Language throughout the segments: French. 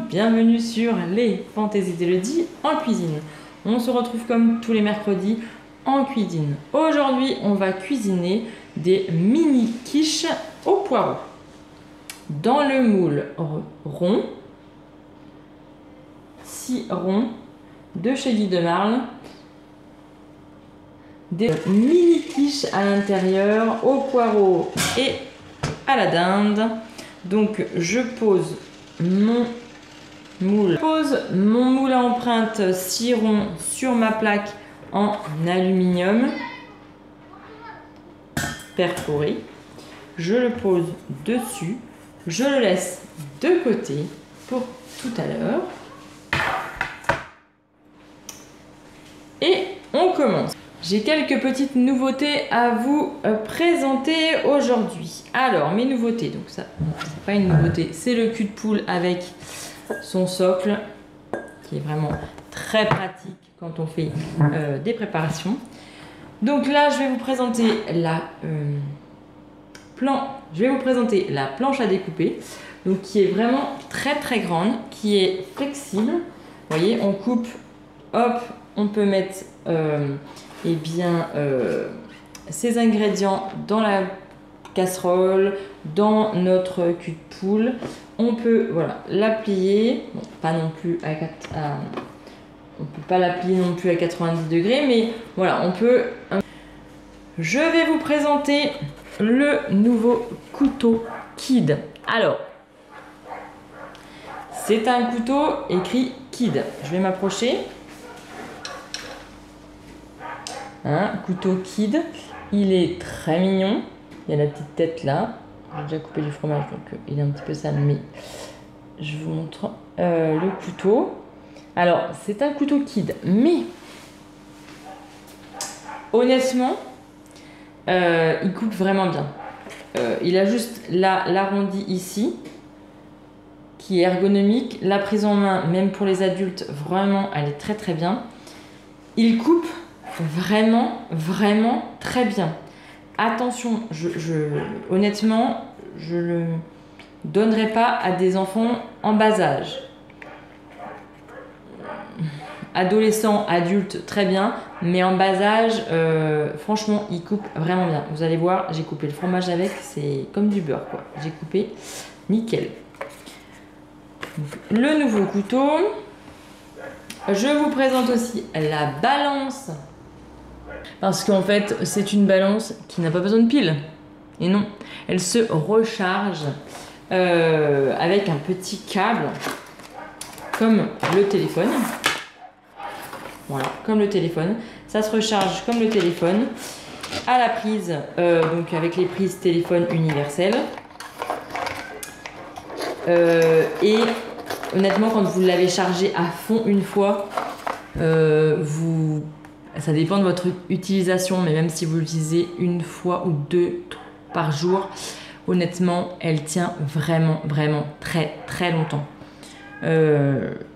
bienvenue sur les Fantaisies d'Elodie en cuisine. On se retrouve comme tous les mercredis en cuisine. Aujourd'hui, on va cuisiner des mini quiches au poireau. Dans le moule rond, 6 ronds de chez Guy de Marle, des mini quiches à l'intérieur, au poireau et à la dinde. Donc je pose mon moule à empreinte 6 ronds sur ma plaque en aluminium perforé. Je le pose dessus, je le laisse de côté pour tout à l'heure. Et on commence. J'ai quelques petites nouveautés à vous présenter aujourd'hui. Alors, mes nouveautés, donc ça, c'est pas une nouveauté, c'est le cul de poule avec son socle, qui est vraiment très pratique quand on fait des préparations. Donc là, je vais vous présenter la planche à découper, donc qui est vraiment très grande, qui est flexible. Vous voyez, on coupe, hop, on peut mettre ces ingrédients dans la casserole, dans notre cul de poule. On peut la plier, bon, pas non plus on peut pas la plier non plus à 90 degrés, mais voilà, on peut. Je vais vous présenter le nouveau couteau Kid. Alors, c'est un couteau écrit Kid. Je vais m'approcher. Couteau Kid, il est très mignon. Il y a la petite tête là. J'ai déjà coupé du fromage, donc il est un petit peu sale, mais je vous montre le couteau. Alors, c'est un couteau Kid, mais honnêtement, il coupe vraiment bien. Il a juste l'arrondi ici, qui est ergonomique. La prise en main, même pour les adultes, vraiment, elle est très bien. Il coupe vraiment très bien. Attention, honnêtement, je le donnerai pas à des enfants en bas âge. Adolescents, adultes, très bien, mais en bas âge, franchement, il coupe vraiment bien. Vous allez voir, j'ai coupé le fromage avec, c'est comme du beurre, quoi. J'ai coupé nickel. Donc, le nouveau couteau. Je vous présente aussi la balance. Parce qu'en fait, c'est une balance qui n'a pas besoin de pile. Et non, elle se recharge avec un petit câble, comme le téléphone. Voilà, comme le téléphone. Ça se recharge comme le téléphone. À la prise, donc avec les prises téléphone universelles. Et honnêtement, quand vous l'avez chargé à fond une fois, ça dépend de votre utilisation, mais même si vous l'utilisez une fois ou deux par jour, honnêtement, elle tient vraiment très longtemps.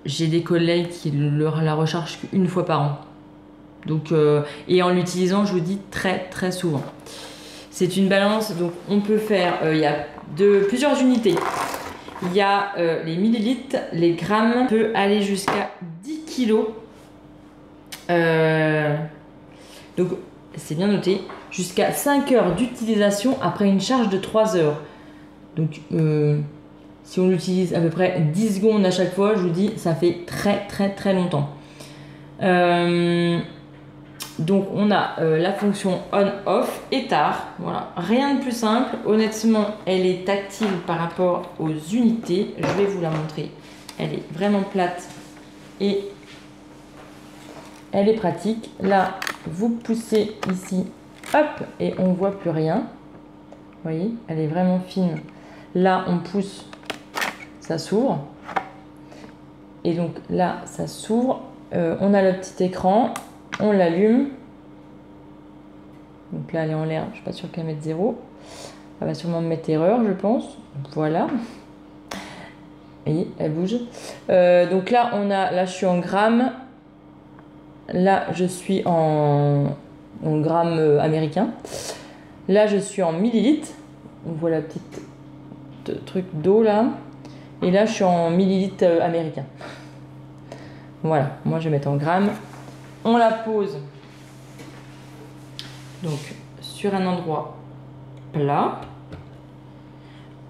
J'ai des collègues qui la rechargent qu'une fois par an. Donc, et en l'utilisant, je vous dis très souvent. C'est une balance, donc on peut faire, il y a plusieurs unités. Il y a les millilitres, les grammes, on peut aller jusqu'à 10 kilos. Donc c'est bien noté, jusqu'à 5 heures d'utilisation après une charge de 3 heures. Donc si on l'utilise à peu près 10 secondes à chaque fois, je vous dis, ça fait très longtemps. Donc on a la fonction on-off, étard, voilà, rien de plus simple. Honnêtement, elle est tactile par rapport aux unités. Je vais vous la montrer. Elle est vraiment plate et elle est pratique. Là, vous poussez ici, hop, et on voit plus rien. Vous voyez, elle est vraiment fine. Là, on pousse, ça s'ouvre. Et donc là, ça s'ouvre. On a le petit écran, on l'allume. Donc là, elle est en l'air. Je suis pas sûre qu'elle mette 0. Elle va sûrement me mettre erreur, je pense. Voilà. Vous voyez, elle bouge. Donc là, là, je suis en grammes. Là, je suis en grammes américains. Là, je suis en millilitres. On voit la petite truc d'eau là. Et là, je suis en millilitres américains. Voilà, moi je vais mettre en grammes. On la pose donc sur un endroit plat.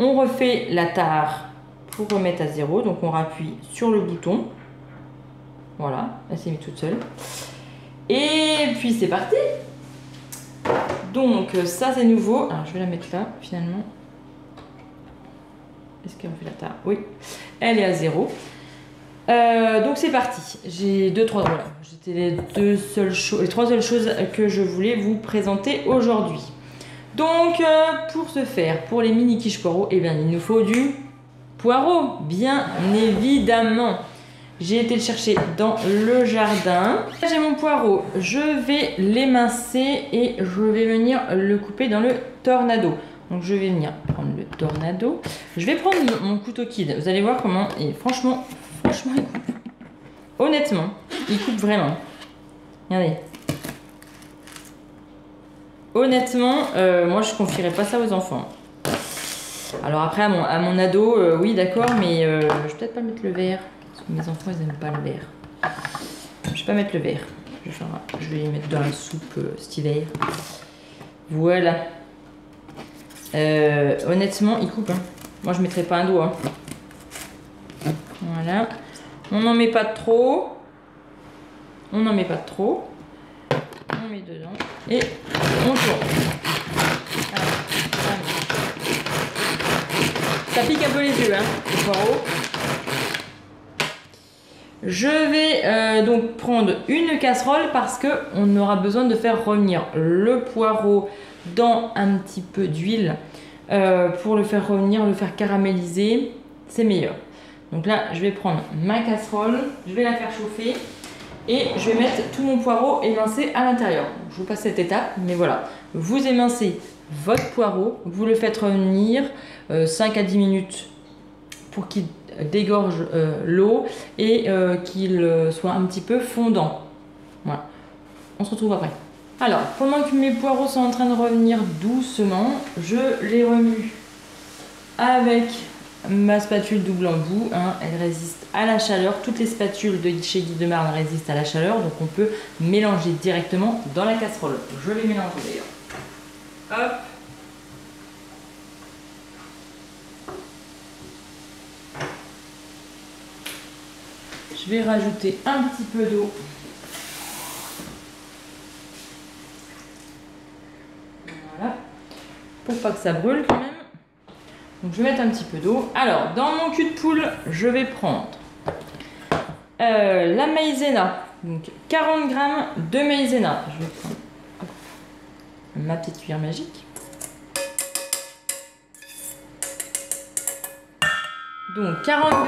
On refait la tare pour remettre à 0. Donc on rappuie sur le bouton. Voilà, elle s'est mise toute seule. Et puis c'est parti. Donc ça c'est nouveau. Alors je vais la mettre là finalement. Est-ce qu'elle fait la tare? Oui, elle est à 0. Donc c'est parti. J'ai voilà. C'était les trois seules choses que je voulais vous présenter aujourd'hui. Donc pour ce faire, pour les mini quiches poireaux, eh bien il nous faut du poireau, bien évidemment. J'ai été le chercher dans le jardin. J'ai mon poireau, je vais l'émincer et je vais venir le couper dans le tornado. Donc je vais venir prendre le tornado. Je vais prendre mon couteau Kid. Vous allez voir comment, et franchement il coupe. Honnêtement, il coupe vraiment. Regardez. Honnêtement, moi je confierais pas ça aux enfants. Alors après, à mon ado, oui d'accord, mais je vais peut-être pas mettre le verre. Parce que mes enfants, ils aiment pas le verre. Je vais pas mettre le verre. Je vais les mettre dans la soupe cet hiver. Voilà. Honnêtement, il coupe. Hein. Moi, je mettrais pas un doigt. Hein. Voilà. On n'en met pas trop. On n'en met pas trop. On met dedans. Et on tourne. Voilà. Ça pique un peu les yeux, hein, le poireau. Je vais donc prendre une casserole parce qu'on aura besoin de faire revenir le poireau dans un petit peu d'huile pour le faire revenir, le faire caraméliser, c'est meilleur. Donc là, je vais prendre ma casserole, je vais la faire chauffer et je vais mettre tout mon poireau émincé à l'intérieur. Je vous passe cette étape, mais voilà. Vous émincez votre poireau, vous le faites revenir 5 à 10 minutes pour qu'il dégorge l'eau et qu'il soit un petit peu fondant. Voilà. On se retrouve après. Alors, pendant que mes poireaux sont en train de revenir doucement, je les remue avec ma spatule double embout. Hein, elle résiste à la chaleur. Toutes les spatules de chez Guy de Marne résistent à la chaleur, donc on peut mélanger directement dans la casserole. Je vais mélanger d'ailleurs. Hop. Je vais rajouter un petit peu d'eau. Voilà. Pour pas que ça brûle quand même. Donc je vais mettre un petit peu d'eau. Alors, dans mon cul de poule, je vais prendre la maïzena. Donc 40 g de maïzena. Je vais prendre ma petite cuillère magique. Donc 40 g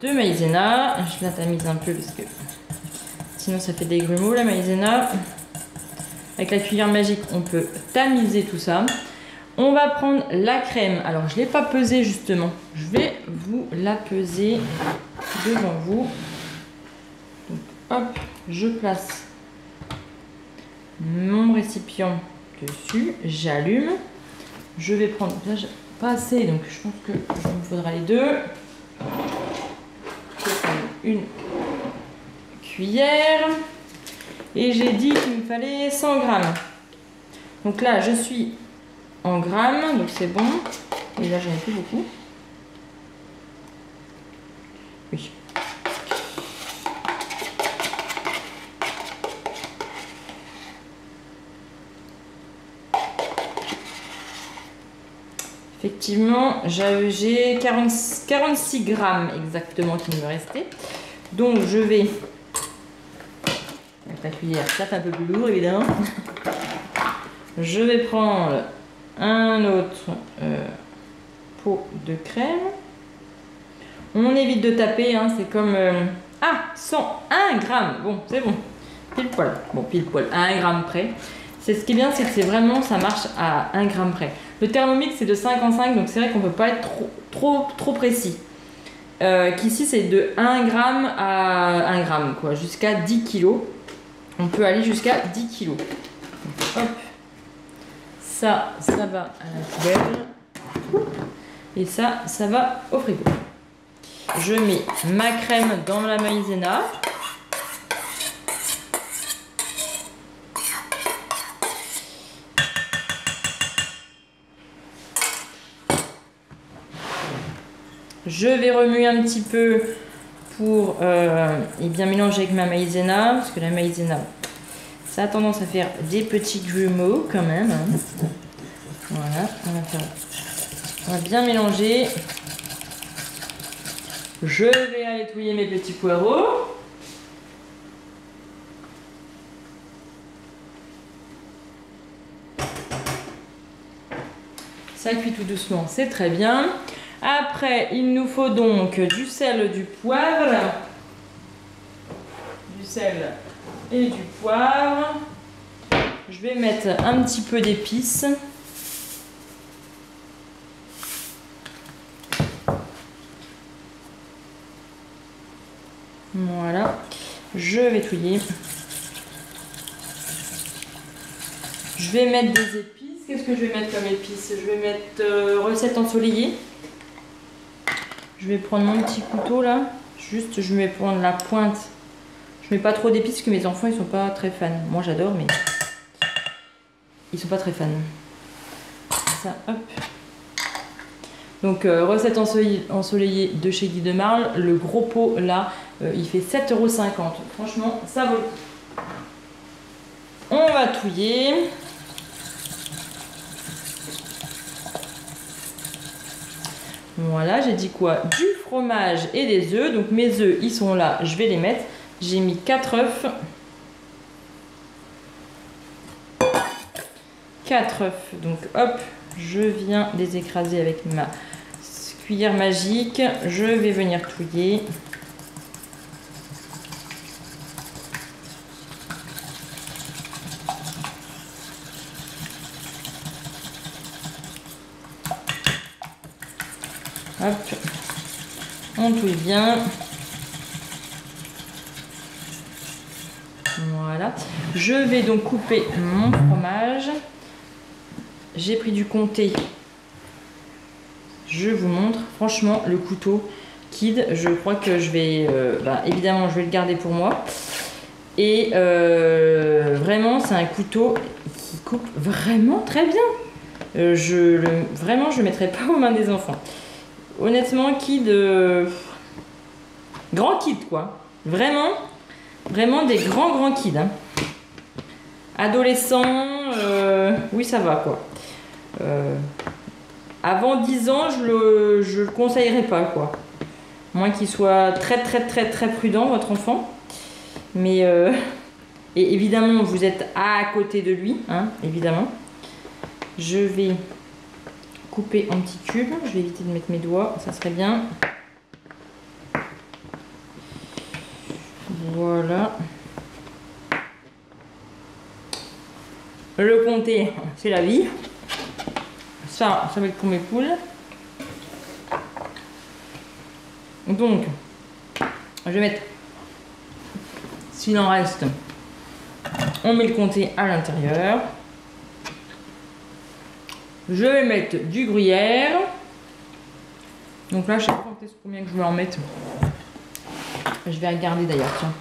de maïzena. Je la tamise un peu parce que sinon ça fait des grumeaux la maïzena. Avec la cuillère magique, on peut tamiser tout ça. On va prendre la crème. Alors, je ne l'ai pas pesée justement. Je vais vous la peser devant vous. Donc, hop, je place mon récipient dessus. J'allume. Je vais prendre... Là, j'ai pas assez, donc je pense que il me faudra les deux. Je vais prendre une cuillère. Et j'ai dit qu'il me fallait 100 g. Donc là, je suis en grammes, donc c'est bon. Et là, j'en ai plus beaucoup. Oui. Effectivement, j'ai 46 grammes exactement qui me restaient. Donc, je vais... Avec la cuillère, ça fait un peu plus lourd, évidemment. Je vais prendre un autre pot de crème. On évite de taper, hein, c'est comme... Ah, 101 grammes. Bon, c'est bon. Pile poil. Bon, pile poil, à 1 gramme près. C'est ce qui est bien, c'est que c'est vraiment, ça marche à 1 gramme près. Le Thermomix, c'est de 5 en 5, donc c'est vrai qu'on peut pas être trop précis. Qu'ici, c'est de 1 gramme à 1 gramme, quoi, jusqu'à 10 kilos. On peut aller jusqu'à 10 kilos. Donc, hop. Ça va à la poubelle. Et ça va au frigo. je mets ma crème dans la maïzena. Je vais remuer un petit peu pour et bien mélanger avec ma maïzena, parce que la maïzena, ça a tendance à faire des petits grumeaux quand même. Hein. Voilà, on va bien mélanger. Je vais aller touiller mes petits poireaux. Ça cuit tout doucement, c'est très bien. Après, il nous faut donc du sel, du poivre. Du sel et du poivre. Je vais mettre un petit peu d'épices. Voilà. Je vais touiller. Je vais mettre des épices. Qu'est-ce que je vais mettre comme épices? Je vais mettre recette ensoleillée. Je vais prendre mon petit couteau là. Juste, je vais prendre la pointe. Je mets pas trop d'épices parce que mes enfants ils sont pas très fans. Moi j'adore, mais ils sont pas très fans. Ça, hop. Donc recette ensoleillée de chez Guy de Marle. Le gros pot là, il fait 7,50 €. Franchement, ça vaut le coup. On va touiller. Voilà, j'ai dit quoi? Du fromage et des œufs. Donc mes œufs, ils sont là, je vais les mettre. J'ai mis 4 œufs. 4 œufs. Donc hop, je viens les écraser avec ma cuillère magique. Je vais venir touiller. Hop, on touille bien. Voilà. Je vais donc couper mon fromage. J'ai pris du comté. Je vous montre. Franchement, le couteau Kid, je crois que je vais... évidemment, je vais le garder pour moi. Et vraiment, c'est un couteau qui coupe vraiment très bien. Vraiment, je ne le mettrai pas aux mains des enfants. Honnêtement, Kid... grand Kid, quoi. Vraiment, vraiment des grands Kids. Hein. Adolescent, oui, ça va, quoi. Avant 10 ans, je le conseillerais pas, quoi. Moins qu'il soit très prudent, votre enfant. Mais, et évidemment, vous êtes à côté de lui, hein, évidemment. Je vais couper en petits cubes. Je vais éviter de mettre mes doigts, ça serait bien. Voilà. Le comté, c'est la vie. Ça va être pour mes poules. Donc, je vais mettre, s'il en reste, on met le comté à l'intérieur. Je vais mettre du gruyère. Donc là, je sais pas combien que je vais en mettre. Je vais regarder d'ailleurs, tiens.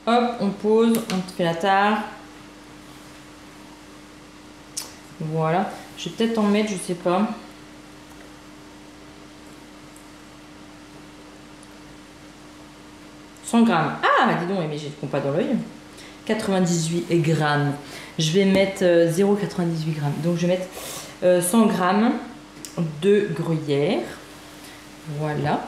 Hop, on pose, on fait la tare. Voilà. Je vais peut-être en mettre, je sais pas. « 100 grammes. Ah, dis donc, mais j'ai le compas dans l'œil. 98 grammes. Je vais mettre 0,98 grammes. Donc, je vais mettre 100 grammes de gruyère. Voilà.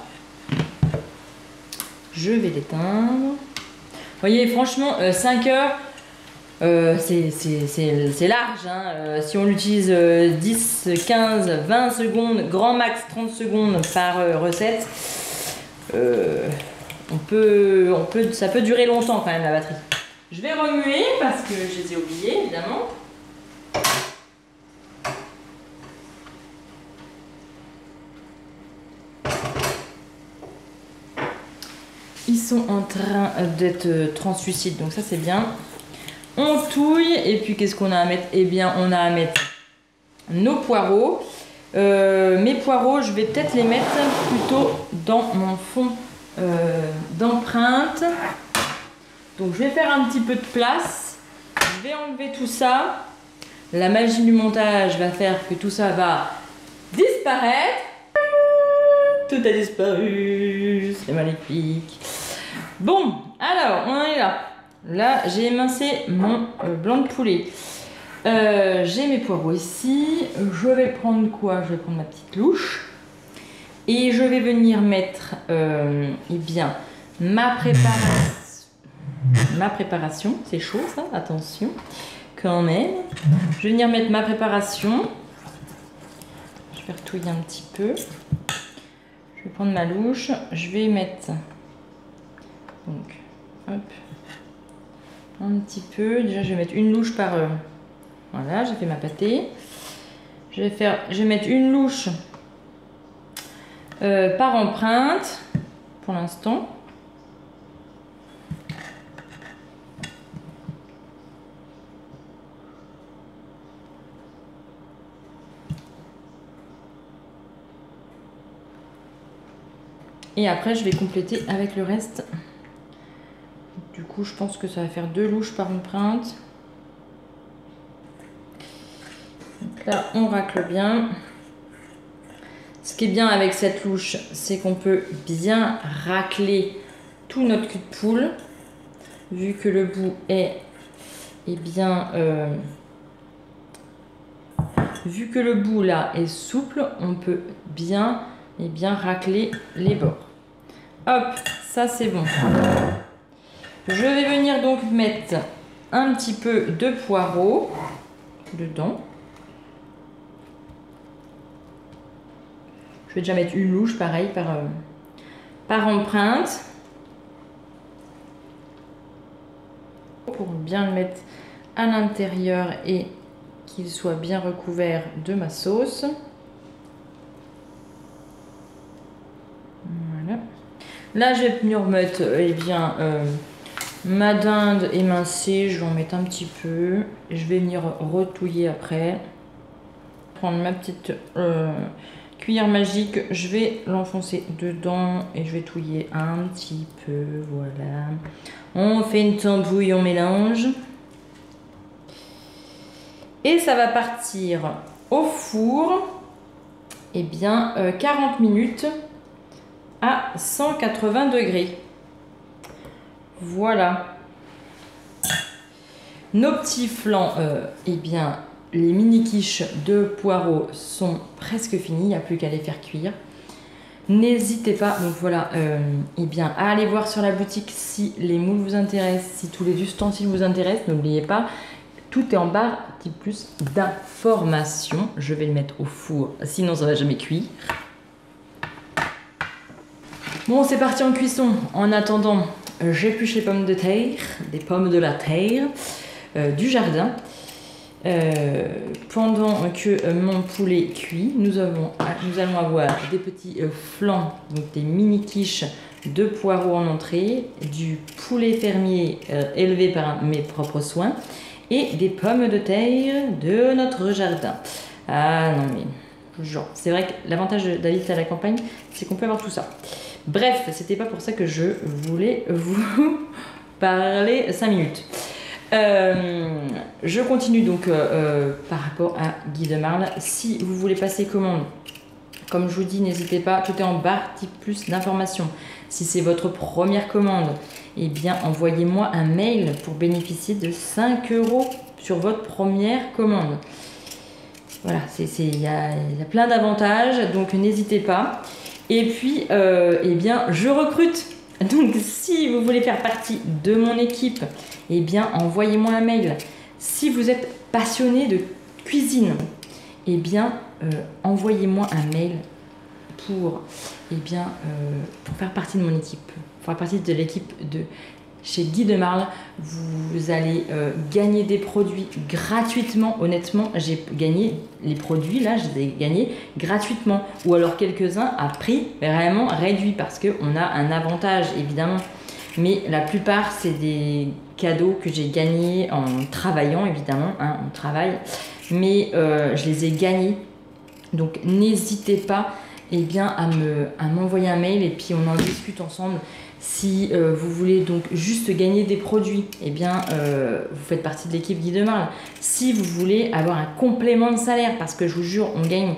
Je vais l'éteindre. Vous voyez, franchement, 5 heures, c'est large. Hein. Si on l'utilise 10, 15, 20 secondes, grand max 30 secondes par recette, ça peut durer longtemps quand même la batterie. Je vais remuer parce que je les ai oubliés, évidemment. Ils sont en train d'être translucides, donc ça c'est bien. On touille et puis qu'est-ce qu'on a à mettre? Eh bien on a à mettre nos poireaux. Mes poireaux, je vais peut-être les mettre plutôt dans mon fond d'empreinte. Donc je vais faire un petit peu de place. Je vais enlever tout ça. La magie du montage va faire que tout ça va disparaître. Tout a disparu. C'est magnifique. Bon, alors on en est là. Là, j'ai émincé mon blanc de poulet. J'ai mes poireaux ici. Je vais prendre quoi? Je vais prendre ma petite louche. Et je vais venir mettre eh bien, ma préparation. C'est chaud ça, attention. Quand même. Je vais venir mettre ma préparation. Je vais retouiller un petit peu. Je vais prendre ma louche. Je vais mettre... Donc, hop. Un petit peu. Déjà, je vais mettre une louche par... Voilà, j'ai fait ma pâtée. Je vais mettre une louche par empreinte pour l'instant. Et après, je vais compléter avec le reste. Du coup, je pense que ça va faire 2 louches par empreinte. Donc là, on racle bien. Ce qui est bien avec cette louche, c'est qu'on peut bien racler tout notre cul de poule. Vu que le bout est bien... vu que le bout là est souple, on peut bien racler les bords. Hop, ça c'est bon. Je vais venir donc mettre un petit peu de poireau dedans. Je vais déjà mettre une louche, pareil, par empreinte. Pour bien le mettre à l'intérieur et qu'il soit bien recouvert de ma sauce. Voilà. Là, je vais venir mettre ma dinde émincée. Je vais en mettre un petit peu. Je vais venir retouiller après. Prendre ma petite cuillère magique. Je vais l'enfoncer dedans et je vais touiller un petit peu. Voilà. On fait une tambouille, on mélange. Et ça va partir au four. 40 minutes. À 180 degrés. Voilà. Nos petits flancs, les mini quiches de poireaux sont presque finis. Il n'y a plus qu'à les faire cuire. N'hésitez pas, donc voilà, à aller voir sur la boutique si les moules vous intéressent, si tous les ustensiles vous intéressent. N'oubliez pas, tout est en barre plus d'informations. Je vais le mettre au four, sinon ça ne va jamais cuire. Bon, c'est parti en cuisson. En attendant, j'épluche les pommes de terre, des pommes de la terre, du jardin. Pendant que mon poulet cuit, nous allons avoir des petits flancs, donc des mini quiches de poireaux en entrée, du poulet fermier élevé par mes propres soins et des pommes de terre de notre jardin. Ah non mais, genre, c'est vrai que l'avantage d'habiter à la campagne, c'est qu'on peut avoir tout ça. Bref, c'était pas pour ça que je voulais vous parler 5 minutes. Je continue donc par rapport à Guy de Marle. Si vous voulez passer commande, comme je vous dis, n'hésitez pas, tout est en barre plus d'informations. Si c'est votre première commande, envoyez-moi un mail pour bénéficier de 5 € sur votre première commande. Voilà, il y a plein d'avantages, donc n'hésitez pas. Et puis, je recrute. Donc, si vous voulez faire partie de mon équipe, envoyez-moi un mail. Si vous êtes passionné de cuisine, envoyez-moi un mail pour faire partie de mon équipe, pour faire partie de l'équipe de chez Guy de Marle. Vous allez gagner des produits gratuitement. Honnêtement, j'ai gagné les produits là, je les ai gagnés gratuitement, ou alors quelques-uns à prix vraiment réduit parce qu'on a un avantage évidemment. Mais la plupart, c'est des cadeaux que j'ai gagnés en travaillant, évidemment, hein, on travaille, mais je les ai gagnés. Donc n'hésitez pas à m'envoyer un mail et puis on en discute ensemble. Si vous voulez donc juste gagner des produits, vous faites partie de l'équipe Guy de Marle. Si vous voulez avoir un complément de salaire, parce que je vous jure, on gagne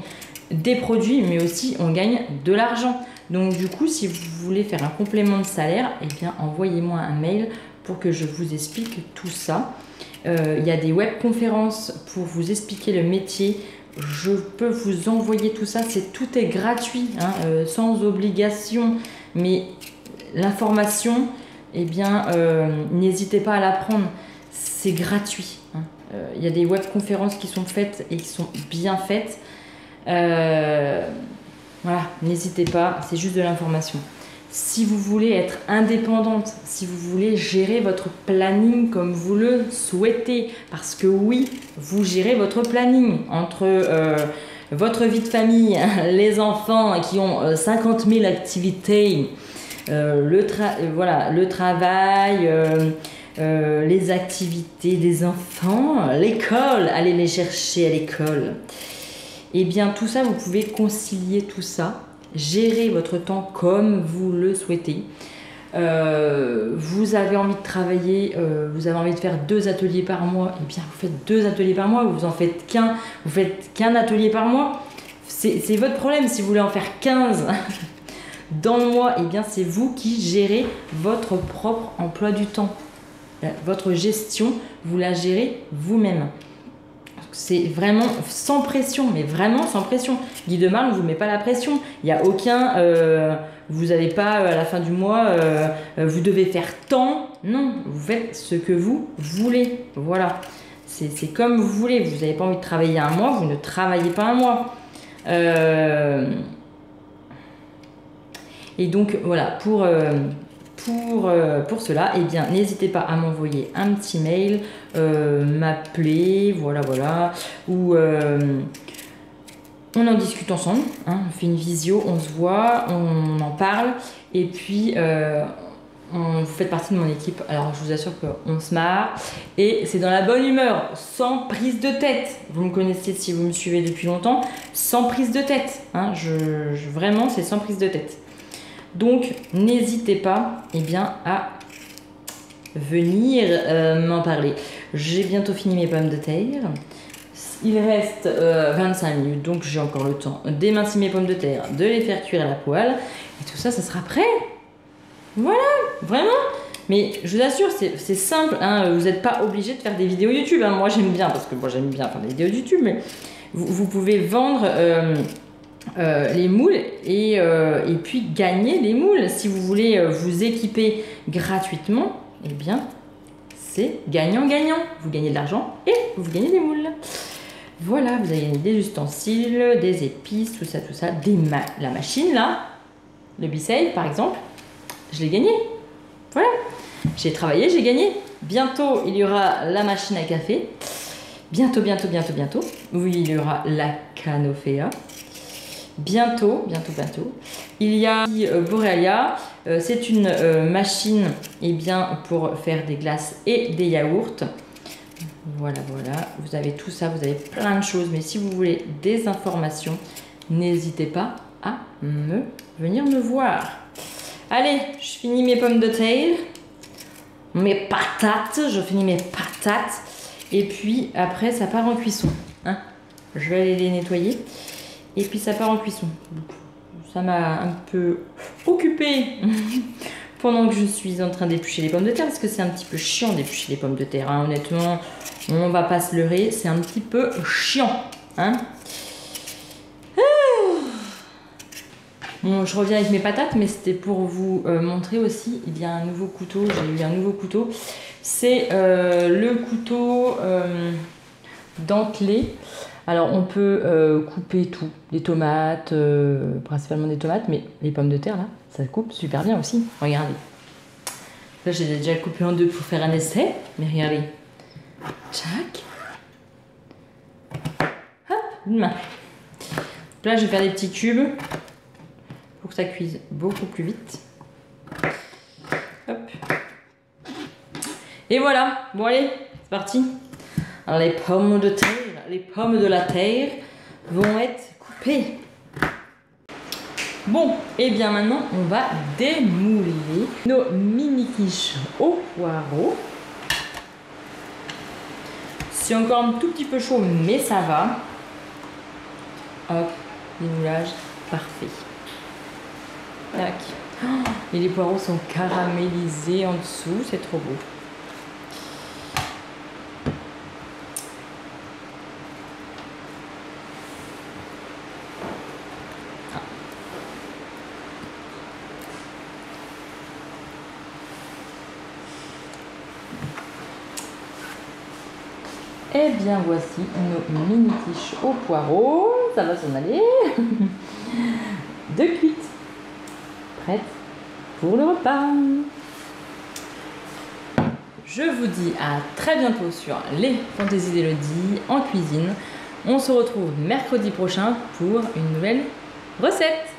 des produits, mais aussi on gagne de l'argent. Donc du coup, si vous voulez faire un complément de salaire, envoyez-moi un mail pour que je vous explique tout ça. Il y a des webconférences pour vous expliquer le métier. Je peux vous envoyer tout ça, tout est gratuit, hein, sans obligation, mais l'information, n'hésitez pas à la prendre, c'est gratuit. Hein. Il y a des webconférences qui sont faites et qui sont bien faites. Voilà, n'hésitez pas, c'est juste de l'information. Si vous voulez être indépendante, si vous voulez gérer votre planning comme vous le souhaitez, parce que oui, vous gérez votre planning entre votre vie de famille, les enfants qui ont 50 000 activités, le travail, les activités des enfants, l'école, aller les chercher à l'école. Tout ça, vous pouvez concilier tout ça. Gérer votre temps comme vous le souhaitez. Vous avez envie de travailler, vous avez envie de faire 2 ateliers par mois, vous faites 2 ateliers par mois, vous en faites qu'un, vous faites qu'un atelier par mois. C'est votre problème. Si vous voulez en faire 15 dans le mois, c'est vous qui gérez votre propre emploi du temps. Votre gestion, vous la gérez vous-même. C'est vraiment sans pression, mais vraiment sans pression. Guy de Marle ne vous met pas la pression. Il n'y a aucun... vous n'avez pas, à la fin du mois, vous devez faire tant. Non, vous faites ce que vous voulez. Voilà. C'est comme vous voulez. Vous n'avez pas envie de travailler un mois, vous ne travaillez pas un mois. Et donc, voilà, pour cela, n'hésitez pas à m'envoyer un petit mail, m'appeler, voilà, ou on en discute ensemble, hein, on fait une visio, on se voit, on en parle, et puis vous faites partie de mon équipe. Alors je vous assure qu'on se marre, et c'est dans la bonne humeur, sans prise de tête. Vous me connaissez si vous me suivez depuis longtemps, sans prise de tête, hein, vraiment c'est sans prise de tête. Donc, n'hésitez pas à venir m'en parler. J'ai bientôt fini mes pommes de terre. Il reste 25 minutes, donc j'ai encore le temps d'émincer mes pommes de terre, de les faire cuire à la poêle. Et tout ça, ça sera prêt. Voilà, vraiment. Mais je vous assure, c'est simple. Hein, vous n'êtes pas obligé de faire des vidéos YouTube. Hein. Moi, j'aime bien, parce que moi, j'aime bien faire des vidéos YouTube. Mais vous pouvez vendre... les moules et puis gagner les moules. Si vous voulez vous équiper gratuitement, c'est gagnant-gagnant. Vous gagnez de l'argent et vous gagnez des moules. Voilà, vous avez des ustensiles, des épices, tout ça, la machine là, le Bisei par exemple, je l'ai gagné. Voilà, j'ai travaillé, j'ai gagné. Bientôt, il y aura la machine à café. Bientôt. Oui, il y aura la Canofea. Bientôt. Il y a Borealia, c'est une machine pour faire des glaces et des yaourts. Voilà, vous avez tout ça, vous avez plein de choses. Mais si vous voulez des informations, n'hésitez pas à venir me voir. Allez, je finis mes pommes de terre, mes patates, et puis après ça part en cuisson. Hein, je vais aller les nettoyer. Et puis ça part en cuisson. Ça m'a un peu occupée pendant que je suis en train d'éplucher les pommes de terre, parce que c'est un petit peu chiant d'éplucher les pommes de terre. Hein. Honnêtement, on va pas se leurrer, c'est un petit peu chiant. Hein. Bon, je reviens avec mes patates, mais c'était pour vous montrer aussi. Il y a un nouveau couteau, j'ai eu un nouveau couteau. C'est le couteau dentelé. Alors on peut couper tout, des tomates, principalement des tomates, mais les pommes de terre là, ça coupe super bien aussi. Regardez. Là j'ai déjà coupé en deux pour faire un essai, mais regardez. Tchac. Hop, une main. Là je vais faire des petits cubes pour que ça cuise beaucoup plus vite. Hop. Et voilà, bon allez, c'est parti. Alors, les pommes de terre, les pommes de la terre vont être coupées. Bon, et bien maintenant, on va démouler nos mini quiches au poireau. C'est encore un tout petit peu chaud, mais ça va. Hop, démoulage parfait. Tac. Oh, et les poireaux sont caramélisés en dessous, c'est trop beau. Et bien voici nos mini quiches au poireau. Ça va s'en aller. De cuite. Prête pour le repas. Je vous dis à très bientôt sur les Fantaisies d'Elodie en cuisine. On se retrouve mercredi prochain pour une nouvelle recette.